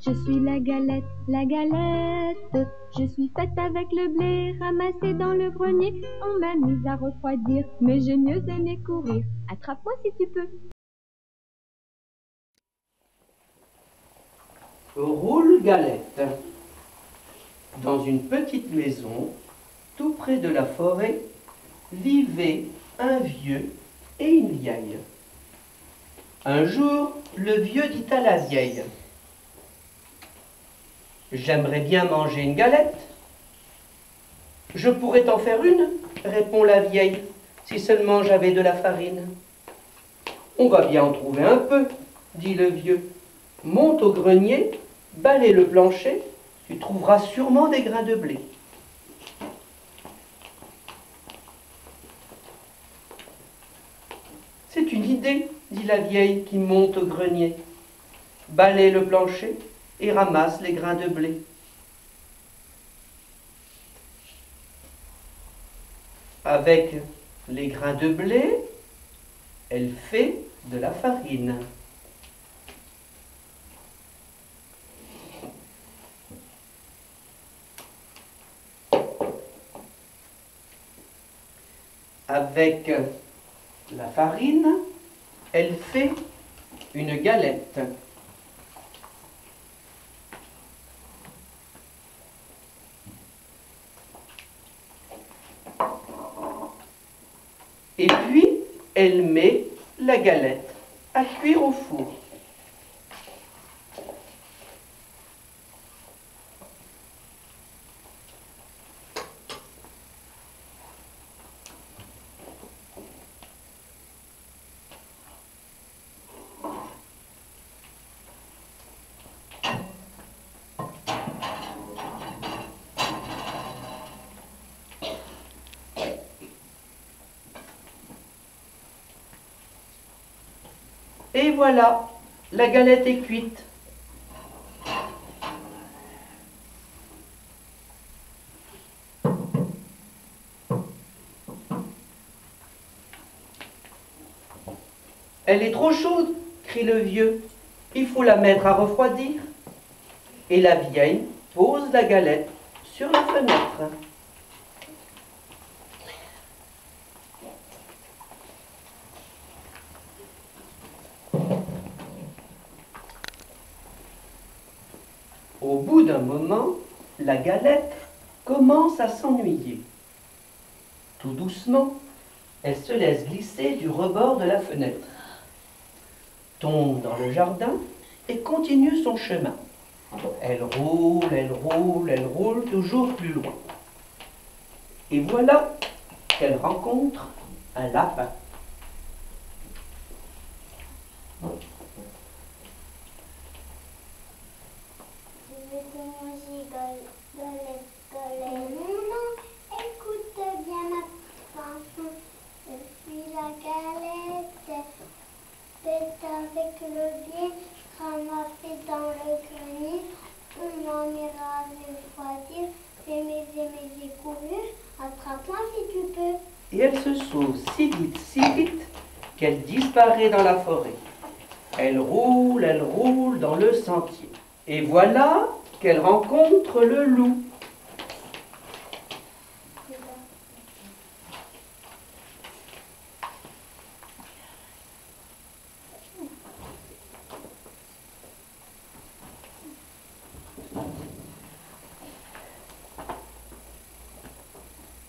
Je suis la galette, la galette. Je suis faite avec le blé ramassé dans le grenier. On m'a mise à refroidir, mais j'ai mieux aimé courir. Attrape-moi si tu peux. Roule Galette. Dans une petite maison, tout près de la forêt, vivaient un vieux et une vieille. Un jour, le vieux dit à la vieille: « J'aimerais bien manger une galette. »« Je pourrais t'en faire une, répond la vieille, si seulement j'avais de la farine. »« On va bien en trouver un peu, dit le vieux. Monte au grenier, balaie le plancher, tu trouveras sûrement des grains de blé. » C'est une idée, dit la vieille qui monte au grenier, balaie le plancher et ramasse les grains de blé. Avec les grains de blé, elle fait de la farine. Avec la farine, elle fait une galette. Et puis, elle met la galette à cuire au four. Et voilà, la galette est cuite. Elle est trop chaude, crie le vieux. Il faut la mettre à refroidir. Et la vieille pose la galette sur la fenêtre. Au bout d'un moment, la galette commence à s'ennuyer. Tout doucement, elle se laisse glisser du rebord de la fenêtre, tombe dans le jardin et continue son chemin. Elle roule, elle roule, elle roule toujours plus loin. Et voilà qu'elle rencontre un lapin. Écoute bien ma chanson. Je suis la galette, faite avec le blé, ramassée dans le grenier. On m'en ira refroidir, aimer courir. Attrape-moi si tu peux. Et elle se sauve si vite, qu'elle disparaît dans la forêt. Elle roule dans le sentier. Et voilà qu'elle rencontre le loup.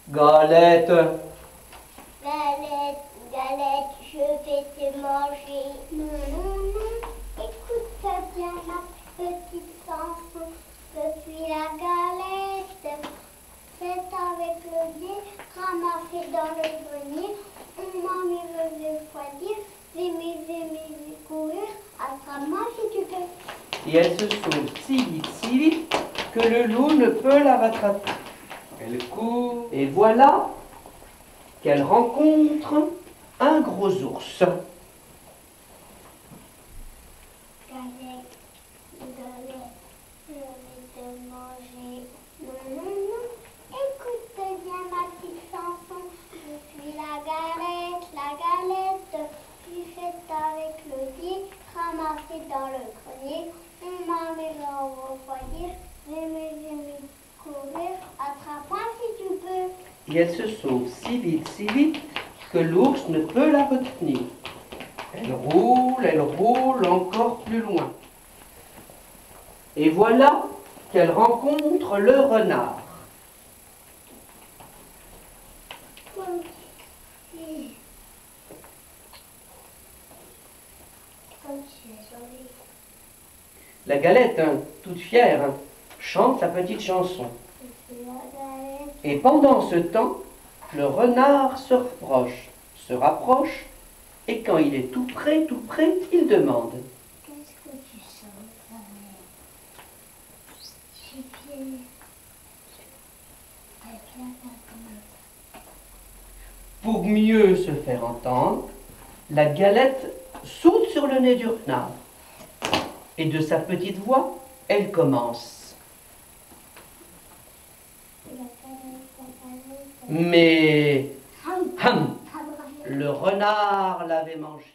Galette. Galette, galette, je vais te manger. Non, non, non, écoute bien ma petite chanson. Je suis la galette, faite avec le blé, ramassée dans le grenier. On m'en ira refroidir, aimer courir. Attrape-moi si tu peux. Et elle se sauve si vite que le loup ne peut la rattraper. Elle court et voilà qu'elle rencontre un gros ours. Galette, galette, je vais te manger. Non, non, non, écoute bien ma petite chanson. Je suis la galette, puis faite avec le blé, ramassée dans le grenier. On m'en ira et elle se sauve si vite que l'ours ne peut la retenir. Elle roule encore plus loin. Et voilà qu'elle rencontre le renard. La Galette, hein, toute fière, hein, chante sa petite chanson. Et pendant ce temps, le renard se rapproche, et quand il est tout près, il demande. Qu'est-ce que tu sens, ta mère? J'ai bien. Avec la tête. Pour mieux se faire entendre, la Galette saute sur le nez du renard. Et de sa petite voix, elle commence. Mais, hum, le renard l'avait mangé.